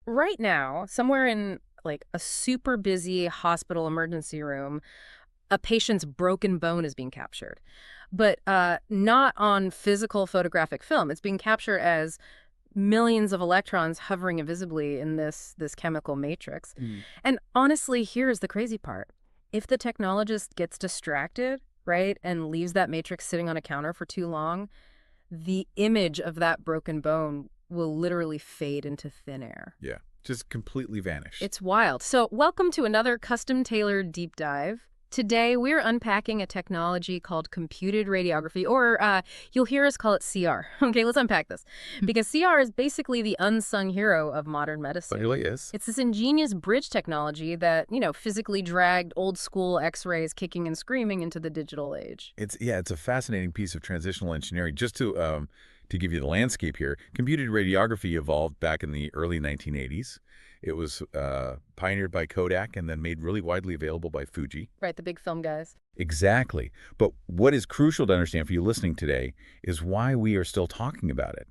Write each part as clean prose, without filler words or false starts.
right now, somewhere in like a super busy hospital emergency room, a patient's broken bone is being captured, but not on physical photographic film. It's being captured as millions of electrons hovering invisibly in this chemical matrix. Mm. And honestly, here's the crazy part. If the technologist gets distracted, right, and leaves that matrix sitting on a counter for too long, the image of that broken bone will literally fade into thin air. Yeah, just completely vanished. It's wild. So welcome to another custom-tailored deep dive. Today, we're unpacking a technology called computed radiography, or you'll hear us call it CR. Okay, let's unpack this. Because CR is basically the unsung hero of modern medicine. It really is. It's this ingenious bridge technology that, physically dragged old-school X-rays kicking and screaming into the digital age. It's a fascinating piece of transitional engineering. Just to give you the landscape here, computed radiography evolved back in the early 1980s. It was pioneered by Kodak and then made really widely available by Fuji. Right, the big film guys. Exactly. But what is crucial to understand for you listening today is why we are still talking about it.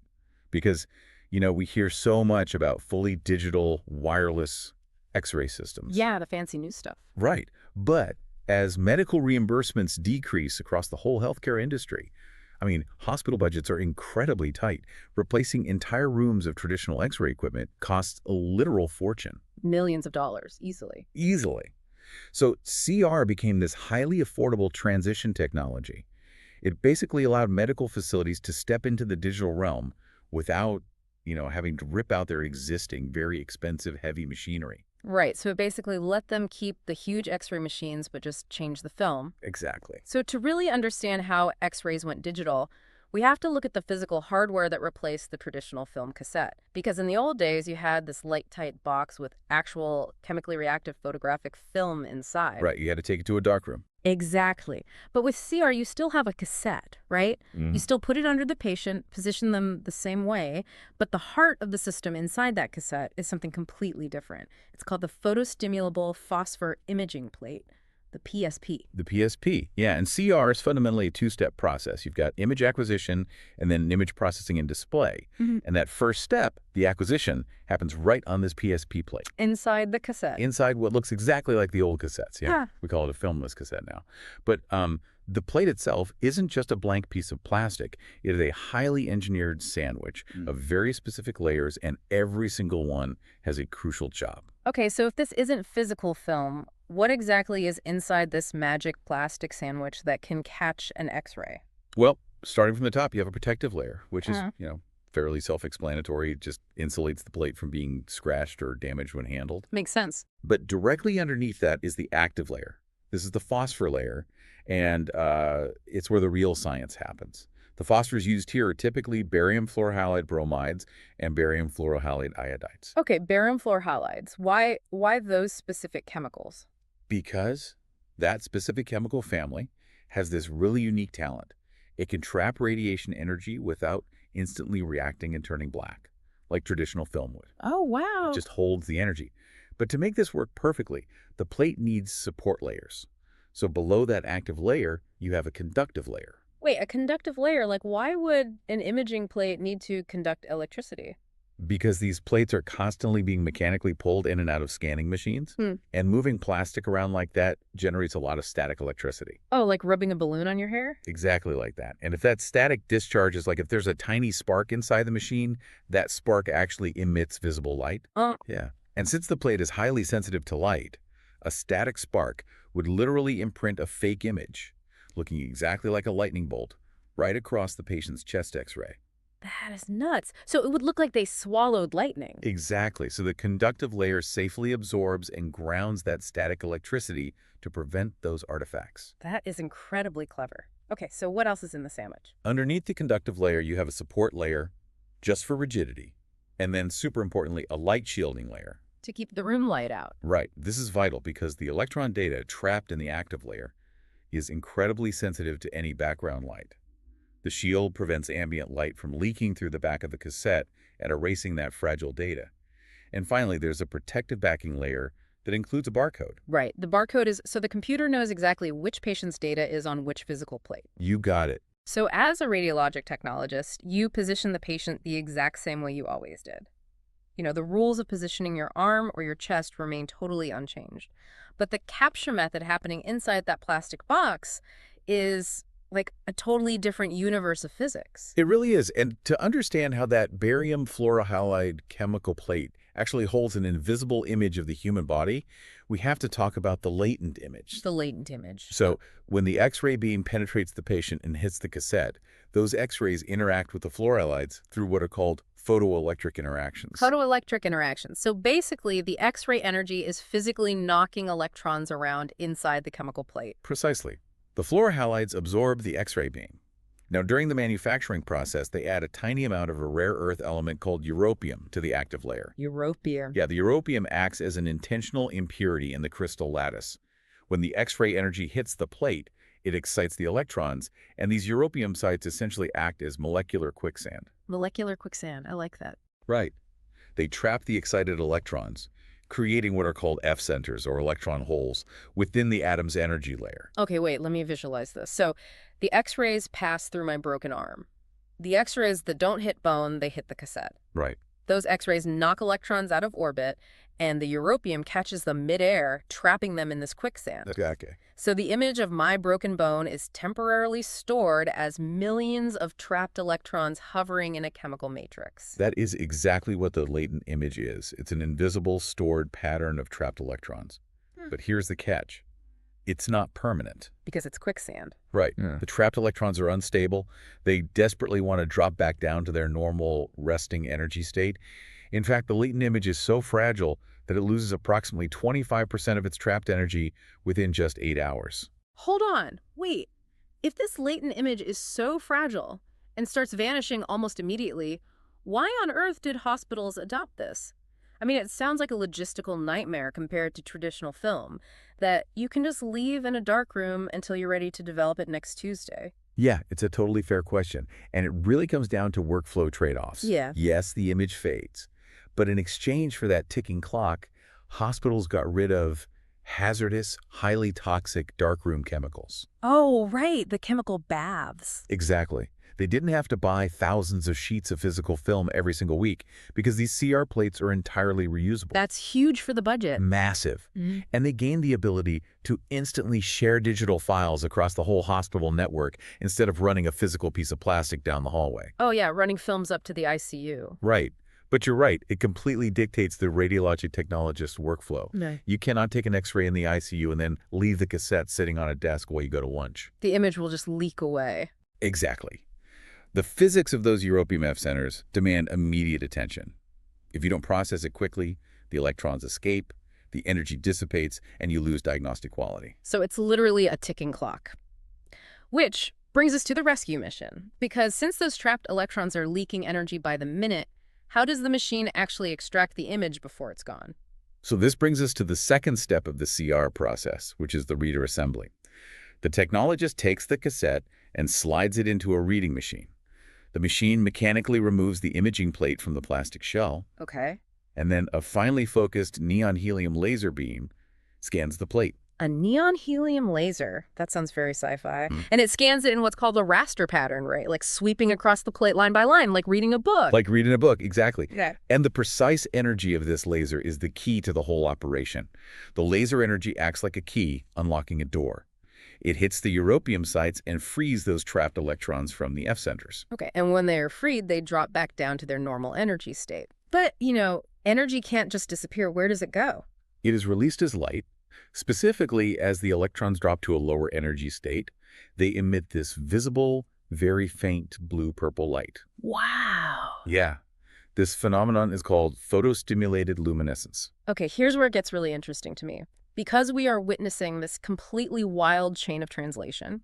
Because, we hear so much about fully digital wireless X-ray systems. Yeah, the fancy new stuff. Right. But as medical reimbursements decrease across the whole healthcare industry, hospital budgets are incredibly tight. Replacing entire rooms of traditional X-ray equipment costs a literal fortune. Millions of dollars, easily. Easily. So CR became this highly affordable transition technology. It basically allowed medical facilities to step into the digital realm without, having to rip out their existing, very expensive, heavy machinery. Right, so it basically let them keep the huge X-ray machines, but just change the film. Exactly. So to really understand how X-rays went digital, we have to look at the physical hardware that replaced the traditional film cassette. Because in the old days, you had this light-tight box with actual chemically reactive photographic film inside. Right, you had to take it to a darkroom. Exactly. But with CR, you still have a cassette, right? You still put it under the patient, position them the same way, but the heart of the system inside that cassette is something completely different. It's called the photostimulable phosphor imaging plate, the PSP. The PSP, yeah. And CR is fundamentally a two-step process. You've got image acquisition and then image processing and display. And that first step, the acquisition, happens right on this PSP plate. Inside the cassette. Inside what looks exactly like the old cassettes. Yeah. Huh. We call it a filmless cassette now. But the plate itself isn't just a blank piece of plastic. It is a highly engineered sandwich of very specific layers, and every single one has a crucial job. Okay, so if this isn't physical film, what exactly is inside this magic plastic sandwich that can catch an X-ray? Well, starting from the top, you have a protective layer, which is, fairly self-explanatory. It just insulates the plate from being scratched or damaged when handled. Makes sense. But directly underneath that is the active layer. This is the phosphor layer, and it's where the real science happens. The phosphors used here are typically barium fluorohalide bromides and barium fluorohalide iodides. Okay, barium fluorohalides. Why those specific chemicals? Because that specific chemical family has this really unique talent. It can trap radiation energy without instantly reacting and turning black, like traditional film would. Oh, wow. It just holds the energy. But to make this work perfectly, the plate needs support layers. So below that active layer, you have a conductive layer. Wait, a conductive layer? Like, why would an imaging plate need to conduct electricity? Because these plates are constantly being mechanically pulled in and out of scanning machines, and moving plastic around like that generates a lot of static electricity. Oh, like rubbing a balloon on your hair? Exactly like that. And if that static discharges, like if there's a tiny spark inside the machine, that spark actually emits visible light. Yeah. And since the plate is highly sensitive to light, a static spark would literally imprint a fake image, looking exactly like a lightning bolt, right across the patient's chest X-ray. That is nuts. So it would look like they swallowed lightning. Exactly. So the conductive layer safely absorbs and grounds that static electricity to prevent those artifacts. That is incredibly clever. Okay, so what else is in the sandwich? Underneath the conductive layer, you have a support layer just for rigidity, and then super importantly, a light shielding layer. To keep the room light out. Right. This is vital because the electron data trapped in the active layer is incredibly sensitive to any background light. The shield prevents ambient light from leaking through the back of the cassette and erasing that fragile data. And finally, there's a protective backing layer that includes a barcode. Right. The barcode is so the computer knows exactly which patient's data is on which physical plate. You got it. So as a radiologic technologist, you position the patient the exact same way you always did. The rules of positioning your arm or your chest remain totally unchanged. But the capture method happening inside that plastic box is like a totally different universe of physics. It really is. And to understand how that barium fluorohalide chemical plate actually holds an invisible image of the human body, we have to talk about the latent image. The latent image. So when the X-ray beam penetrates the patient and hits the cassette, those X-rays interact with the fluorhalides through what are called photoelectric interactions. Photoelectric interactions. So basically, the X-ray energy is physically knocking electrons around inside the chemical plate. Precisely. The fluorohalides absorb the X-ray beam. Now, during the manufacturing process, they add a tiny amount of a rare earth element called europium to the active layer. Europium. Yeah, the europium acts as an intentional impurity in the crystal lattice. When the X-ray energy hits the plate, it excites the electrons, and these europium sites essentially act as molecular quicksand. Molecular quicksand. I like that. Right. They trap the excited electrons, creating what are called F centers, or electron holes, within the atom's energy layer. Okay, wait, let me visualize this. So the X-rays pass through my broken arm. The X-rays that don't hit bone, they hit the cassette. Right. Those X-rays knock electrons out of orbit, and the europium catches them midair, trapping them in this quicksand. Okay. So the image of my broken bone is temporarily stored as millions of trapped electrons hovering in a chemical matrix. That is exactly what the latent image is. It's an invisible, stored pattern of trapped electrons. But here's the catch. It's not permanent. Because it's quicksand. Right. Yeah. The trapped electrons are unstable. They desperately want to drop back down to their normal resting energy state. In fact, the latent image is so fragile that it loses approximately 25% of its trapped energy within just 8 hours. Hold on. Wait. If this latent image is so fragile and starts vanishing almost immediately, why on earth did hospitals adopt this? I mean, it sounds like a logistical nightmare compared to traditional film, that you can just leave in a dark room until you're ready to develop it next Tuesday. Yeah, it's a totally fair question. And it really comes down to workflow trade-offs. Yeah. Yes, the image fades. But in exchange for that ticking clock, hospitals got rid of hazardous, highly toxic darkroom chemicals. Oh, right, the chemical baths. Exactly. They didn't have to buy thousands of sheets of physical film every single week because these CR plates are entirely reusable. That's huge for the budget. Massive. And they gained the ability to instantly share digital files across the whole hospital network instead of running a physical piece of plastic down the hallway. Oh, yeah, running films up to the ICU. Right. But you're right, it completely dictates the radiologic technologist's workflow. No. You cannot take an X-ray in the ICU and then leave the cassette sitting on a desk while you go to lunch. The image will just leak away. Exactly. The physics of those europium F centers demand immediate attention. If you don't process it quickly, the electrons escape, the energy dissipates, and you lose diagnostic quality. So it's literally a ticking clock. Which brings us to the rescue mission. Because since those trapped electrons are leaking energy by the minute, how does the machine actually extract the image before it's gone? So this brings us to the second step of the CR process, which is the reader assembly. The technologist takes the cassette and slides it into a reading machine. The machine mechanically removes the imaging plate from the plastic shell. Okay. And then a finely focused neon helium laser beam scans the plate. A neon helium laser. That sounds very sci-fi. And it scans it in what's called a raster pattern, right? Like sweeping across the plate line by line, like reading a book. Like reading a book, exactly. Yeah. And the precise energy of this laser is the key to the whole operation. The laser energy acts like a key, unlocking a door. It hits the europium sites and frees those trapped electrons from the F centers. Okay, and when they are freed, they drop back down to their normal energy state. But, energy can't just disappear. Where does it go? It is released as light. Specifically, as the electrons drop to a lower energy state, they emit this visible, very faint blue-purple light. Wow. Yeah. This phenomenon is called photostimulated luminescence. Okay, here's where it gets really interesting to me. Because we are witnessing this completely wild chain of translation,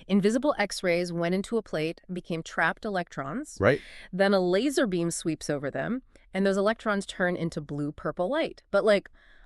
invisible X-rays went into a plate and became trapped electrons. Right. Then a laser beam sweeps over them, and those electrons turn into blue-purple light. But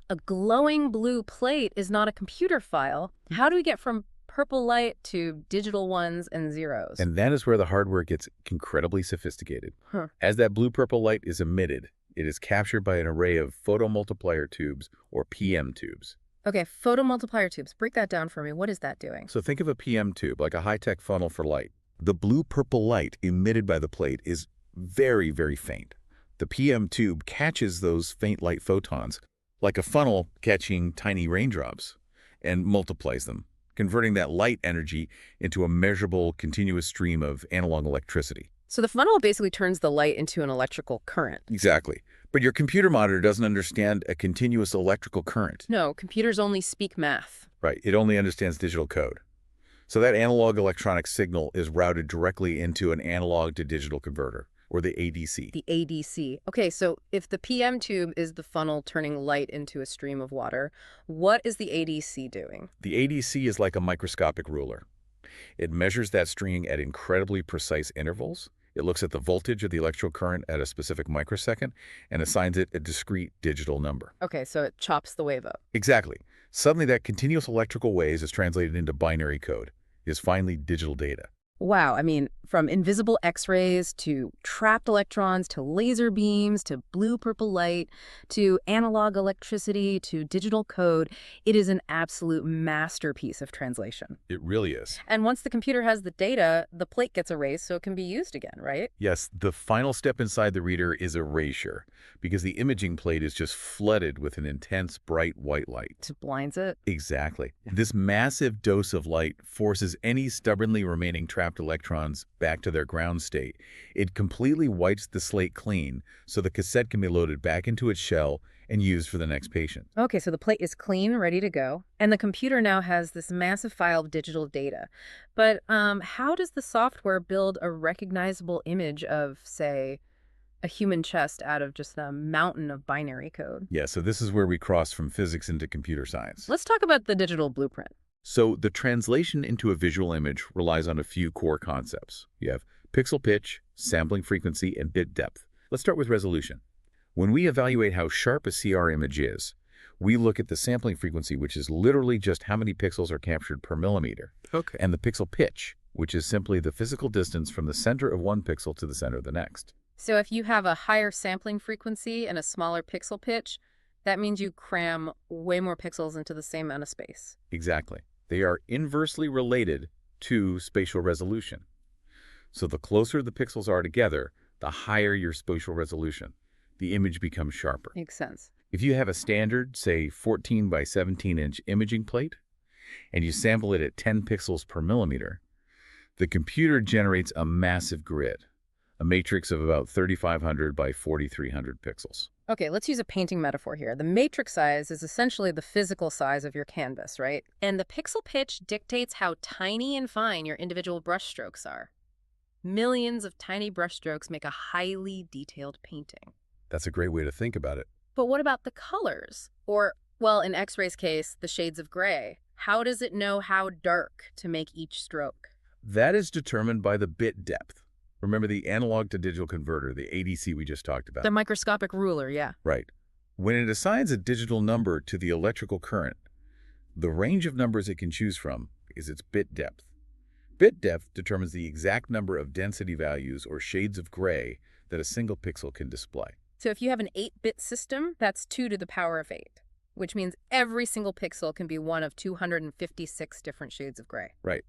a glowing blue plate is not a computer file. How do we get from purple light to digital ones and zeros? And that is where the hardware gets incredibly sophisticated. As that blue-purple light is emitted, it is captured by an array of photomultiplier tubes, or PM tubes. Okay, photomultiplier tubes. Break that down for me. What is that doing? So think of a PM tube, like a high-tech funnel for light. The blue-purple light emitted by the plate is very, very faint. The PM tube catches those faint light photons, like a funnel catching tiny raindrops, and multiplies them, converting that light energy into a measurable, continuous stream of analog electricity. So the funnel basically turns the light into an electrical current. Exactly. But your computer monitor doesn't understand a continuous electrical current. No, computers only speak math. Right. It only understands digital code. So that analog electronic signal is routed directly into an analog to digital converter, or the ADC. The ADC. Okay, so if the PM tube is the funnel turning light into a stream of water, what is the ADC doing? The ADC is like a microscopic ruler. It measures that stream at incredibly precise intervals. It looks at the voltage of the electrical current at a specific microsecond and assigns it a discrete digital number. Okay, so it chops the wave up. Exactly. Suddenly, that continuous electrical waves is translated into binary code. It is finally digital data. Wow, I mean, from invisible X-rays to trapped electrons to laser beams to blue-purple light to analog electricity to digital code, it is an absolute masterpiece of translation. It really is. And once the computer has the data, the plate gets erased so it can be used again, right? Yes, the final step inside the reader is erasure, because the imaging plate is just flooded with an intense, bright white light. It blinds it. Exactly. This massive dose of light forces any stubbornly remaining trapped electrons back to their ground state. It completely wipes the slate clean so the cassette can be loaded back into its shell and used for the next patient. Okay, so the plate is clean, ready to go, and the computer now has this massive file of digital data. But how does the software build a recognizable image of, say, a human chest out of just a mountain of binary code? Yeah, so this is where we cross from physics into computer science. Let's talk about the digital blueprint. So the translation into a visual image relies on a few core concepts. You have pixel pitch, sampling frequency, and bit depth. Let's start with resolution. When we evaluate how sharp a CR image is, we look at the sampling frequency, which is literally just how many pixels are captured per millimeter. Okay. And the pixel pitch, which is simply the physical distance from the center of one pixel to the center of the next. So if you have a higher sampling frequency and a smaller pixel pitch, that means you cram way more pixels into the same amount of space. Exactly. They are inversely related to spatial resolution. So the closer the pixels are together, the higher your spatial resolution. The image becomes sharper. Makes sense. If you have a standard, say 14 by 17-inch imaging plate, and you sample it at 10 pixels per millimeter, the computer generates a massive grid, a matrix of about 3,500 by 4,300 pixels. Okay, let's use a painting metaphor here. The matrix size is essentially the physical size of your canvas, right? And the pixel pitch dictates how tiny and fine your individual brushstrokes are. Millions of tiny brushstrokes make a highly detailed painting. That's a great way to think about it. But what about the colors? Or, well, in X-ray's case, the shades of gray. How does it know how dark to make each stroke? That is determined by the bit depth. Remember the analog to digital converter, the ADC we just talked about? The microscopic ruler, yeah. Right. When it assigns a digital number to the electrical current, the range of numbers it can choose from is its bit depth. Bit depth determines the exact number of density values or shades of gray that a single pixel can display. So if you have an 8-bit system, that's 2 to the power of 8, which means every single pixel can be one of 256 different shades of gray. Right.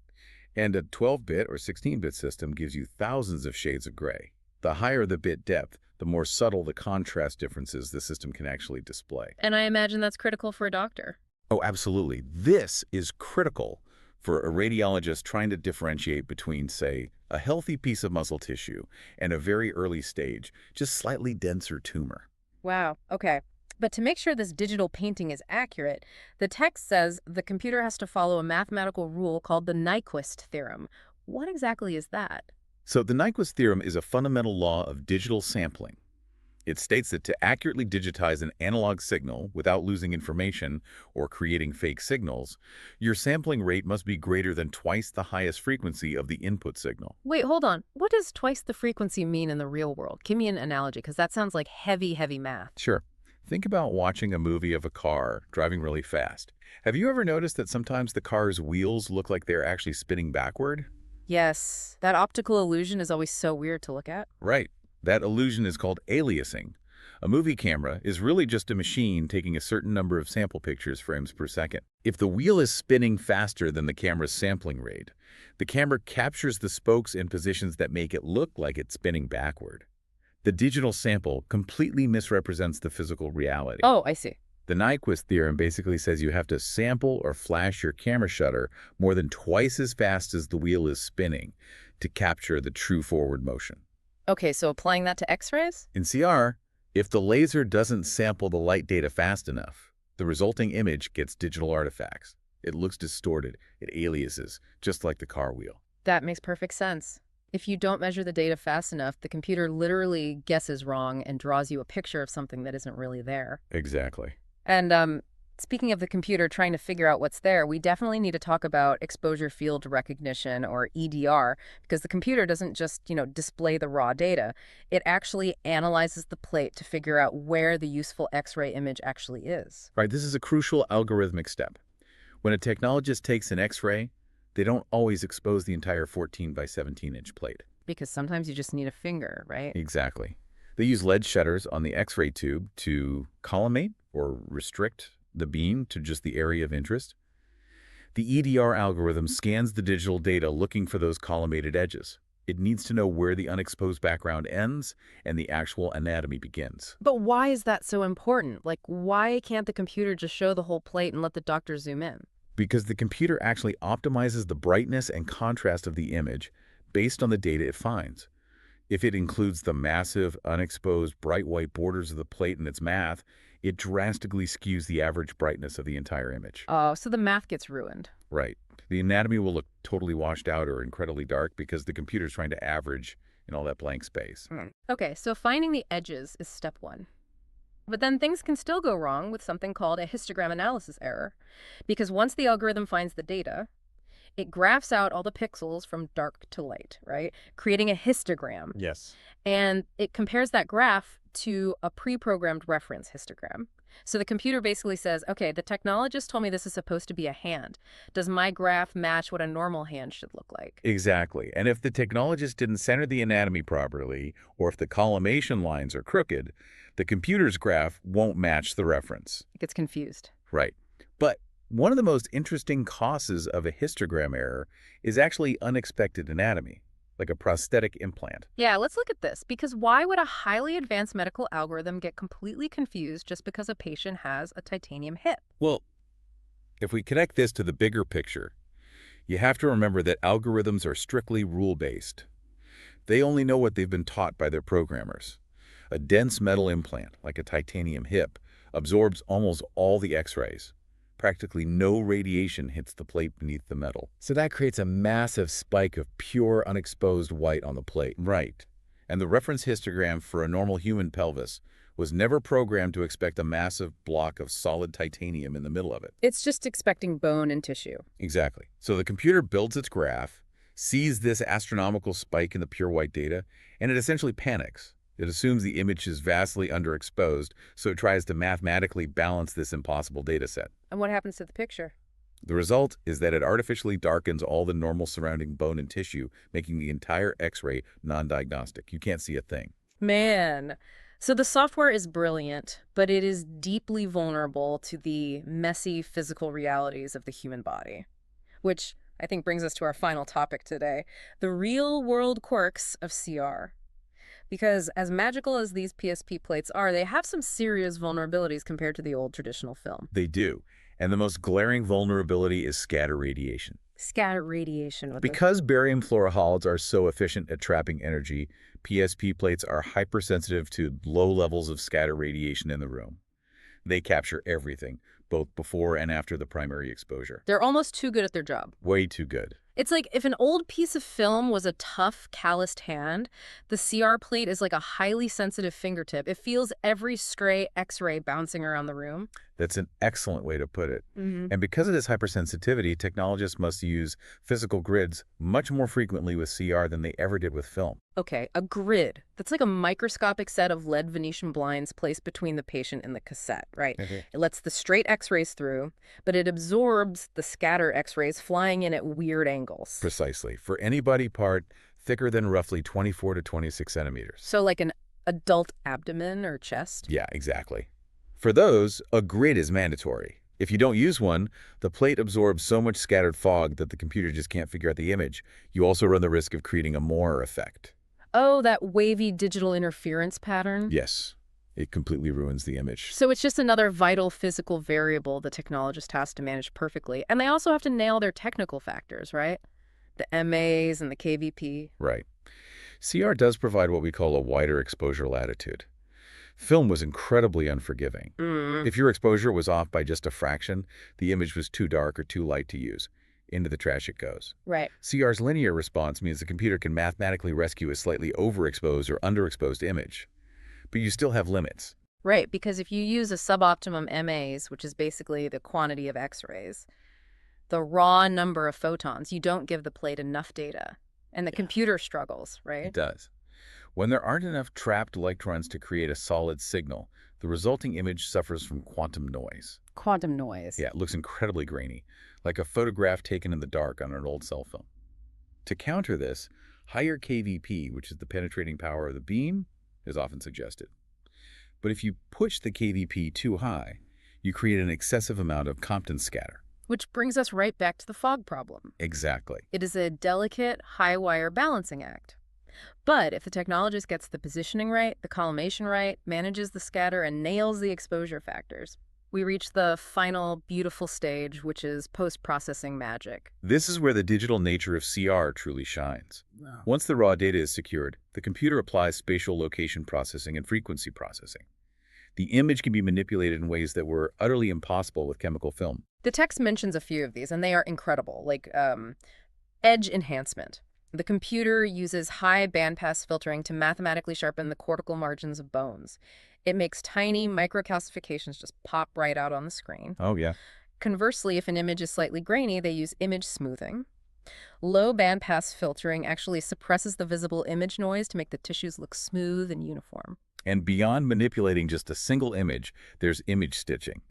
And a 12-bit or 16-bit system gives you thousands of shades of gray. The higher the bit depth, the more subtle the contrast differences the system can actually display. And I imagine that's critical for a doctor. Oh, absolutely. This is critical for a radiologist trying to differentiate between, say, a healthy piece of muscle tissue and a very early stage, just slightly denser tumor. Wow, okay. But to make sure this digital painting is accurate, the text says the computer has to follow a mathematical rule called the Nyquist theorem. What exactly is that? So the Nyquist theorem is a fundamental law of digital sampling. It states that to accurately digitize an analog signal without losing information or creating fake signals, your sampling rate must be greater than twice the highest frequency of the input signal. Wait, hold on. What does twice the frequency mean in the real world? Give me an analogy, because that sounds like heavy, heavy math. Sure. Think about watching a movie of a car driving really fast. Have you ever noticed that sometimes the car's wheels look like they're actually spinning backward? Yes, that optical illusion is always so weird to look at. Right. That illusion is called aliasing. A movie camera is really just a machine taking a certain number of sample pictures frames per second. If the wheel is spinning faster than the camera's sampling rate, the camera captures the spokes in positions that make it look like it's spinning backward. The digital sample completely misrepresents the physical reality. Oh, I see. The Nyquist theorem basically says you have to sample or flash your camera shutter more than twice as fast as the wheel is spinning to capture the true forward motion. Okay, so applying that to X-rays? In CR, if the laser doesn't sample the light data fast enough, the resulting image gets digital artifacts. It looks distorted, it aliases, just like the car wheel. That makes perfect sense. If you don't measure the data fast enough, the computer literally guesses wrong and draws you a picture of something that isn't really there. Exactly. And speaking of the computer trying to figure out what's there, we definitely need to talk about exposure field recognition, or EDR, because the computer doesn't just, display the raw data. It actually analyzes the plate to figure out where the useful X-ray image actually is. Right, this is a crucial algorithmic step. When a technologist takes an X-ray, they don't always expose the entire 14 by 17-inch plate. Because sometimes you just need a finger, right? Exactly. They use lead shutters on the X-ray tube to collimate or restrict the beam to just the area of interest. The EDR algorithm scans the digital data looking for those collimated edges. It needs to know where the unexposed background ends and the actual anatomy begins. But why is that so important? Like, why can't the computer just show the whole plate and let the doctor zoom in? Because the computer actually optimizes the brightness and contrast of the image based on the data it finds. If it includes the massive, unexposed, bright white borders of the plate in its math, it drastically skews the average brightness of the entire image. Oh, so the math gets ruined. Right. The anatomy will look totally washed out or incredibly dark because the computer's trying to average in all that blank space. Okay, so finding the edges is step one. But then things can still go wrong with something called a histogram analysis error, because once the algorithm finds the data, it graphs out all the pixels from dark to light, right? Creating a histogram. Yes. And it compares that graph to a pre-programmed reference histogram. So the computer basically says, okay, the technologist told me this is supposed to be a hand. Does my graph match what a normal hand should look like? Exactly. And if the technologist didn't center the anatomy properly, or if the collimation lines are crooked, the computer's graph won't match the reference. It gets confused. Right. But one of the most interesting causes of a histogram error is actually unexpected anatomy, like a prosthetic implant. Yeah, let's look at this, because why would a highly advanced medical algorithm get completely confused just because a patient has a titanium hip? Well, if we connect this to the bigger picture, you have to remember that algorithms are strictly rule-based. They only know what they've been taught by their programmers. A dense metal implant, like a titanium hip, absorbs almost all the X-rays. Practically no radiation hits the plate beneath the metal. So that creates a massive spike of pure, unexposed white on the plate. Right. And the reference histogram for a normal human pelvis was never programmed to expect a massive block of solid titanium in the middle of it. It's just expecting bone and tissue. Exactly. So the computer builds its graph, sees this astronomical spike in the pure white data, and it essentially panics. It assumes the image is vastly underexposed, so it tries to mathematically balance this impossible data set. And what happens to the picture? The result is that it artificially darkens all the normal surrounding bone and tissue, making the entire X-ray non-diagnostic. You can't see a thing. Man. So the software is brilliant, but it is deeply vulnerable to the messy physical realities of the human body, which I think brings us to our final topic today, the real-world quirks of CR. Because as magical as these PSP plates are, they have some serious vulnerabilities compared to the old traditional film. They do. And the most glaring vulnerability is scatter radiation. Scatter radiation. Because barium fluorohalides are so efficient at trapping energy, PSP plates are hypersensitive to low levels of scatter radiation in the room. They capture everything, both before and after the primary exposure. They're almost too good at their job. Way too good. It's like if an old piece of film was a tough, calloused hand, the CR plate is like a highly sensitive fingertip. It feels every stray X-ray bouncing around the room. That's an excellent way to put it. And because of this hypersensitivity, technologists must use physical grids much more frequently with CR than they ever did with film. Okay, a grid. That's like a microscopic set of lead Venetian blinds placed between the patient and the cassette, right? Okay. It lets the straight X-rays through, but it absorbs the scatter X-rays flying in at weird angles. Precisely. For any body part thicker than roughly 24 to 26 centimeters. So like an adult abdomen or chest? Yeah, exactly. For those, a grid is mandatory. If you don't use one, the plate absorbs so much scattered fog that the computer just can't figure out the image. You also run the risk of creating a Moore effect. Oh, that wavy digital interference pattern? Yes, it completely ruins the image. So it's just another vital physical variable the technologist has to manage perfectly. And they also have to nail their technical factors, right? The MAs and the KVP. Right. CR does provide what we call a wider exposure latitude. Film was incredibly unforgiving. Mm. If your exposure was off by just a fraction, the image was too dark or too light to use. Into the trash it goes. Right. CR's linear response means the computer can mathematically rescue a slightly overexposed or underexposed image. But you still have limits. Right, because if you use a suboptimum MAs, which is basically the quantity of X-rays, the raw number of photons, you don't give the plate enough data. And the computer struggles, right? It does. When there aren't enough trapped electrons to create a solid signal, the resulting image suffers from quantum noise. Quantum noise. Yeah, it looks incredibly grainy, like a photograph taken in the dark on an old cell phone. To counter this, higher KVP, which is the penetrating power of the beam, is often suggested. But if you push the KVP too high, you create an excessive amount of Compton scatter. Which brings us right back to the fog problem. Exactly. It is a delicate, high-wire balancing act. But if the technologist gets the positioning right, the collimation right, manages the scatter, and nails the exposure factors, we reach the final beautiful stage, which is post-processing magic. This is where the digital nature of CR truly shines. Wow. Once the raw data is secured, the computer applies spatial location processing and frequency processing. The image can be manipulated in ways that were utterly impossible with chemical film. The text mentions a few of these, and they are incredible, like edge enhancement. The computer uses high bandpass filtering to mathematically sharpen the cortical margins of bones. It makes tiny microcalcifications just pop right out on the screen. Oh, yeah. Conversely, if an image is slightly grainy, they use image smoothing. Low bandpass filtering actually suppresses the visible image noise to make the tissues look smooth and uniform. And beyond manipulating just a single image, there's image stitching.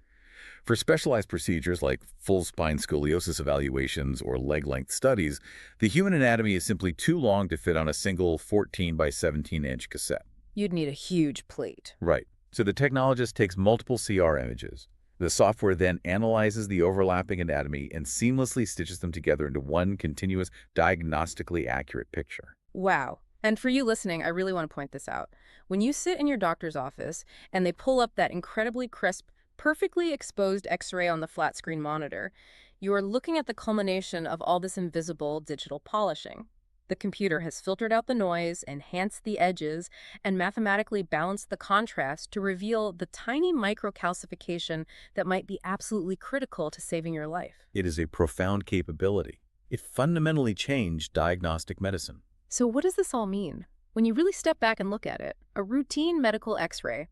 For specialized procedures like full spine scoliosis evaluations or leg-length studies, the human anatomy is simply too long to fit on a single 14 by 17-inch cassette. You'd need a huge plate. Right. So the technologist takes multiple CR images. The software then analyzes the overlapping anatomy and seamlessly stitches them together into one continuous, diagnostically accurate picture. Wow. And for you listening, I really want to point this out. When you sit in your doctor's office and they pull up that incredibly crisp, perfectly exposed X-ray on the flat screen monitor, you are looking at the culmination of all this invisible digital polishing. The computer has filtered out the noise, enhanced the edges, and mathematically balanced the contrast to reveal the tiny microcalcification that might be absolutely critical to saving your life. It is a profound capability. It fundamentally changed diagnostic medicine. So what does this all mean? When you really step back and look at it, a routine medical X-ray,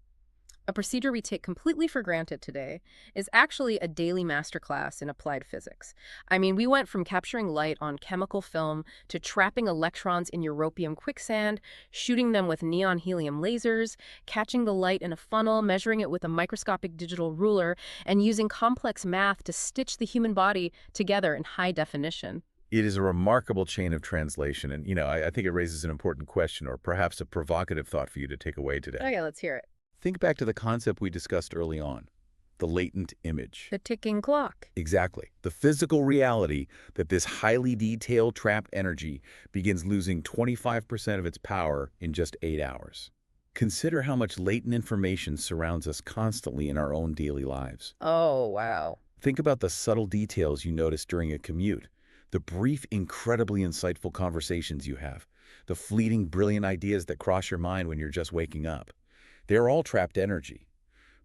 a procedure we take completely for granted today, is actually a daily masterclass in applied physics. I mean, we went from capturing light on chemical film to trapping electrons in europium quicksand, shooting them with neon helium lasers, catching the light in a funnel, measuring it with a microscopic digital ruler, and using complex math to stitch the human body together in high definition. It is a remarkable chain of translation, and, I think it raises an important question or perhaps a provocative thought for you to take away today. Okay, let's hear it. Think back to the concept we discussed early on, the latent image. The ticking clock. Exactly. The physical reality that this highly detailed trapped energy begins losing 25% of its power in just 8 hours. Consider how much latent information surrounds us constantly in our own daily lives. Oh, wow. Think about the subtle details you notice during a commute, the brief, incredibly insightful conversations you have, the fleeting, brilliant ideas that cross your mind when you're just waking up. They're all trapped energy,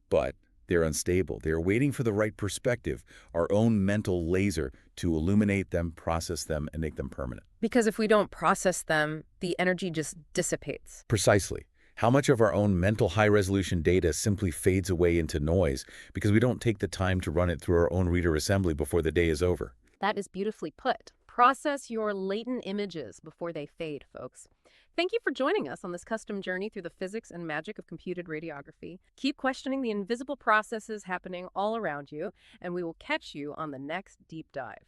but they're unstable. They're waiting for the right perspective, our own mental laser, to illuminate them, process them, and make them permanent. Because if we don't process them, the energy just dissipates. Precisely. How much of our own mental high-resolution data simply fades away into noise because we don't take the time to run it through our own reader assembly before the day is over? That is beautifully put. Process your latent images before they fade, folks. Thank you for joining us on this custom journey through the physics and magic of computed radiography. Keep questioning the invisible processes happening all around you, and we will catch you on the next deep dive.